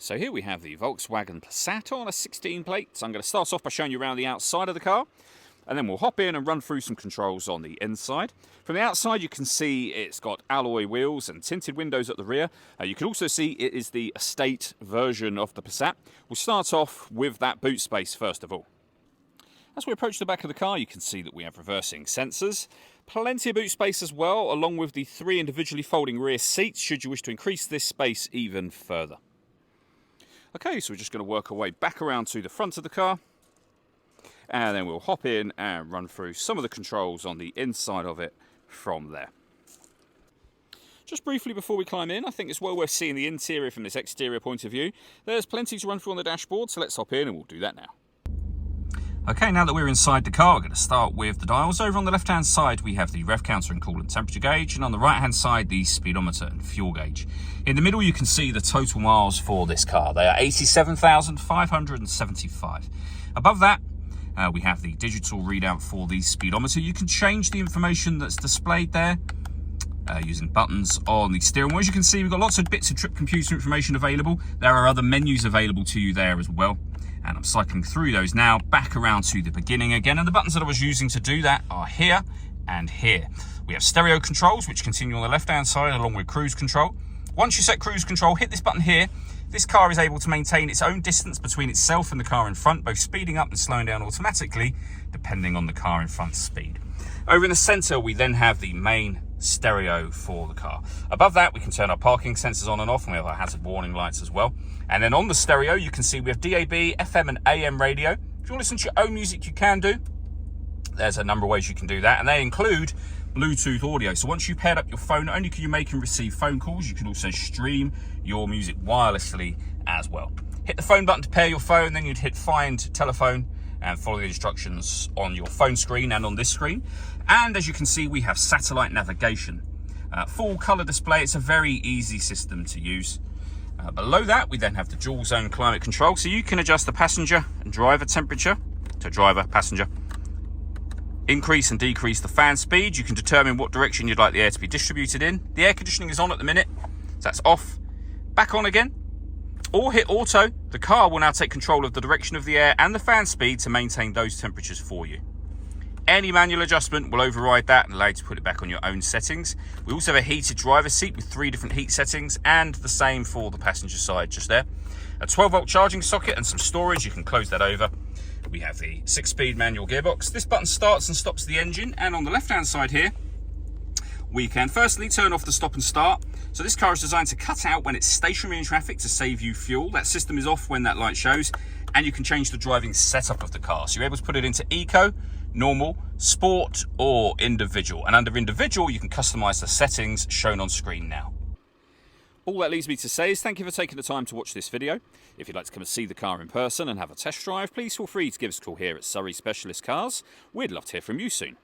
So here we have the Volkswagen Passat on a 16 plate. So I'm going to start off by showing you around the outside of the car, and then we'll hop in and run through some controls on the inside. From the outside you can see it's got alloy wheels and tinted windows at the rear. You can also see it is the estate version of the Passat. We'll start off with that boot space first of all. As we approach the back of the car, you can see that we have reversing sensors. Plenty of boot space as well, along with the 3 individually folding rear seats should you wish to increase this space even further. Okay, so we're just going to work our way back around to the front of the car, and then we'll hop in and run through some of the controls on the inside of it from there. Just briefly before we climb in, I think it's well worth seeing the interior from this exterior point of view. There's plenty to run through on the dashboard, so let's hop in and we'll do that now. Okay, now that we're inside the car, we're going to start with the dials. Over on the left-hand side, we have the rev counter and coolant temperature gauge, and on the right-hand side, the speedometer and fuel gauge. In the middle, you can see the total miles for this car. They are 87,575. Above that, we have the digital readout for the speedometer. You can change the information that's displayed there using buttons on the steering wheel. As you can see, we've got lots of bits of trip computer information available. There are other menus available to you there as well. And I'm cycling through those now, back around to the beginning again. And the buttons that I was using to do that are here and here. We have stereo controls, which continue on the left-hand side, along with cruise control. Once you set cruise control, hit this button here. This car is able to maintain its own distance between itself and the car in front, both speeding up and slowing down automatically, depending on the car in front's speed. Over in the center, we then have the main stereo for the car. Above that, we can turn our parking sensors on and off, and we have our hazard warning lights as well. And then on the stereo, you can see we have DAB, FM and AM radio. If you want to listen to your own music, you can do. There's a number of ways you can do that, and they include Bluetooth audio. So once you've paired up your phone, not only can you make and receive phone calls, you can also stream your music wirelessly as well. Hit the phone button to pair your phone, then you'd hit find telephone and follow the instructions on your phone screen and on this screen. And as you can see, we have satellite navigation. Full color display. It's a very easy system to use. Below that, we then have the dual zone climate control. So you can adjust the passenger and driver temperature to driver, passenger. Increase and decrease the fan speed. You can determine what direction you'd like the air to be distributed in. The air conditioning is on at the minute, so that's off. Back on again. Or hit auto. The car will now take control of the direction of the air and the fan speed to maintain those temperatures for you. Any manual adjustment will override that and allow you to put it back on your own settings. We also have a heated driver's seat with 3 different heat settings, and the same for the passenger side just there. A 12-volt charging socket and some storage. You can close that over. We have the 6-speed manual gearbox. This button starts and stops the engine, and on the left-hand side here, we can firstly turn off the stop and start. So this car is designed to cut out when it's stationary in traffic to save you fuel. That system is off when that light shows, and you can change the driving setup of the car. So you're able to put it into eco, normal, sport, or individual. And under individual, you can customize the settings shown on screen now. All that leaves me to say is thank you for taking the time to watch this video. If you'd like to come and see the car in person and have a test drive, please feel free to give us a call here at Surrey Specialist Cars. We'd love to hear from you soon.